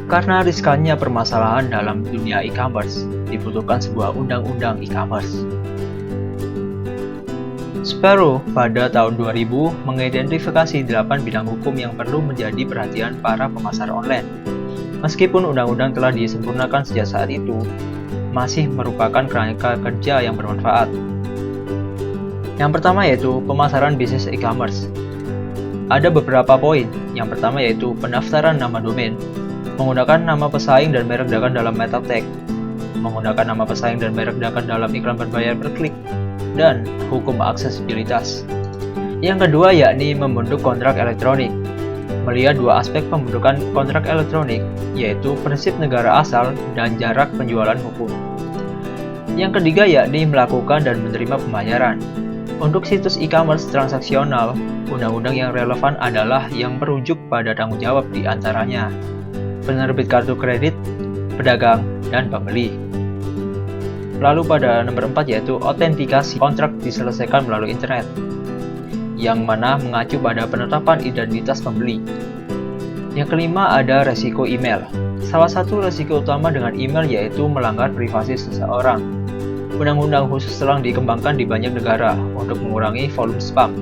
Karena riskannya permasalahan dalam dunia e-commerce, dibutuhkan sebuah undang-undang e-commerce. Sparrow pada tahun 2000 mengidentifikasi 8 bidang hukum yang perlu menjadi perhatian para pemasar online. Meskipun undang-undang telah disempurnakan sejak saat itu, masih merupakan kerangka kerja yang bermanfaat. Yang pertama yaitu pemasaran bisnis e-commerce. Ada beberapa poin. Yang pertama yaitu pendaftaran nama domain, menggunakan nama pesaing dan merek dagang dalam meta tag, menggunakan nama pesaing dan merek dagang dalam iklan berbayar per klik, dan hukum aksesibilitas. Yang kedua yakni membentuk kontrak elektronik. Melihat dua aspek pembentukan kontrak elektronik, yaitu prinsip negara asal dan jarak penjualan hukum. Yang ketiga yakni melakukan dan menerima pembayaran. Untuk situs e-commerce transaksional, undang-undang yang relevan adalah yang merujuk pada tanggung jawab di antaranya penerbit kartu kredit, pedagang, dan pembeli. Lalu pada nomor 4 yaitu autentikasi kontrak diselesaikan melalui internet, yang mana mengacu pada penetapan identitas pembeli. Yang kelima ada resiko email. Salah satu resiko utama dengan email yaitu melanggar privasi seseorang. Undang-undang khusus telah dikembangkan di banyak negara untuk mengurangi volume spam,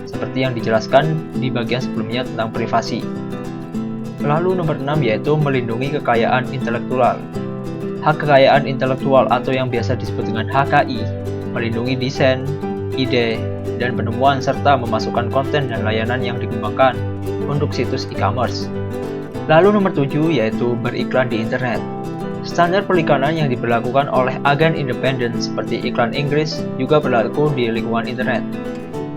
seperti yang dijelaskan di bagian sebelumnya tentang privasi. Lalu nomor 6 yaitu melindungi kekayaan intelektual. Hak kekayaan intelektual atau yang biasa disebut dengan HKI, melindungi desain, ide, dan penemuan serta memasukkan konten dan layanan yang dikembangkan untuk situs e-commerce. Lalu nomor 7 yaitu beriklan di internet. Standar periklanan yang diberlakukan oleh agen independen seperti iklan Inggris juga berlaku di lingkungan internet.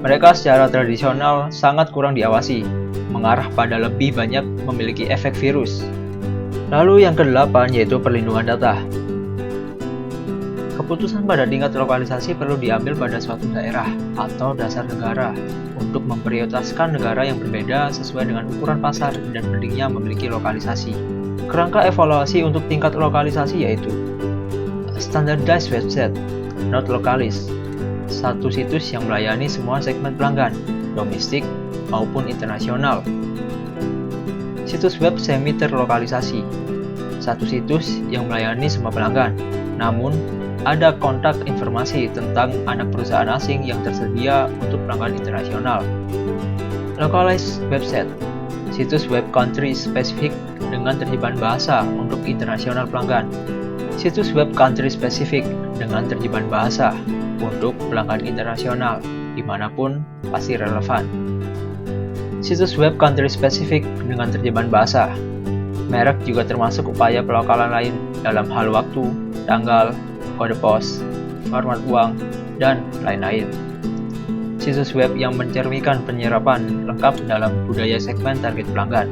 Mereka secara tradisional sangat kurang diawasi, mengarah pada lebih banyak memiliki efek virus. Lalu yang ke-8 yaitu perlindungan data. Keputusan pada tingkat lokalisasi perlu diambil pada suatu daerah atau dasar negara untuk memprioritaskan negara yang berbeda sesuai dengan ukuran pasar dan pentingnya memiliki lokalisasi. Kerangka evaluasi untuk tingkat lokalisasi yaitu standardized website, not localist, satu situs yang melayani semua segmen pelanggan, domestik maupun internasional. Situs web semi terlokalisasi, satu situs yang melayani semua pelanggan, namun ada kontak informasi tentang anak perusahaan asing yang tersedia untuk pelanggan internasional. Localized website, situs web country spesifik dengan terjemahan bahasa untuk internasional pelanggan. Situs web country spesifik dengan terjemahan bahasa untuk pelanggan internasional, dimanapun pasti relevan. Situs web country spesifik dengan terjemahan bahasa. Merek juga termasuk upaya pelokalan lain dalam hal waktu, tanggal, kode pos, format uang, dan lain-lain. Situs web yang mencerminkan penyerapan lengkap dalam budaya segmen target pelanggan.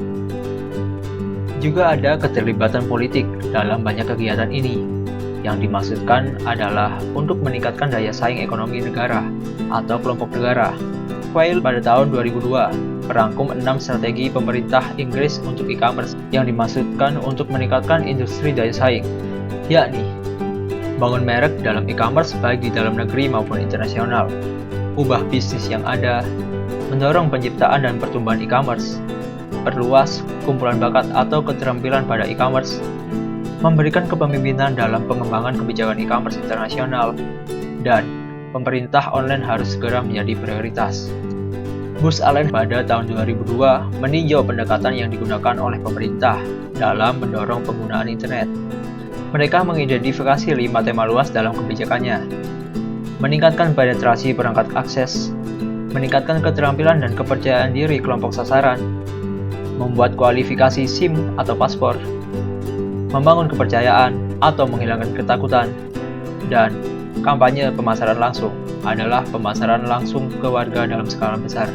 Juga ada keterlibatan politik dalam banyak kegiatan ini. Yang dimaksudkan adalah untuk meningkatkan daya saing ekonomi negara atau kelompok negara. Quayle pada tahun 2002 merangkum 6 strategi pemerintah Inggris untuk e-commerce yang dimaksudkan untuk meningkatkan industri daya saing, yakni bangun merek dalam e-commerce baik di dalam negeri maupun internasional, ubah bisnis yang ada, mendorong penciptaan dan pertumbuhan e-commerce, perluas kumpulan bakat atau keterampilan pada e-commerce, memberikan kepemimpinan dalam pengembangan kebijakan e-commerce internasional, dan pemerintah online harus segera menjadi prioritas. Booz Allen pada tahun 2002 meninjau pendekatan yang digunakan oleh pemerintah dalam mendorong penggunaan internet. Mereka mengidentifikasi 5 tema luas dalam kebijakannya: meningkatkan penetrasi perangkat akses, meningkatkan keterampilan dan kepercayaan diri kelompok sasaran, membuat kualifikasi SIM atau paspor, membangun kepercayaan atau menghilangkan ketakutan, dan kampanye pemasaran langsung adalah pemasaran langsung ke warga dalam skala besar.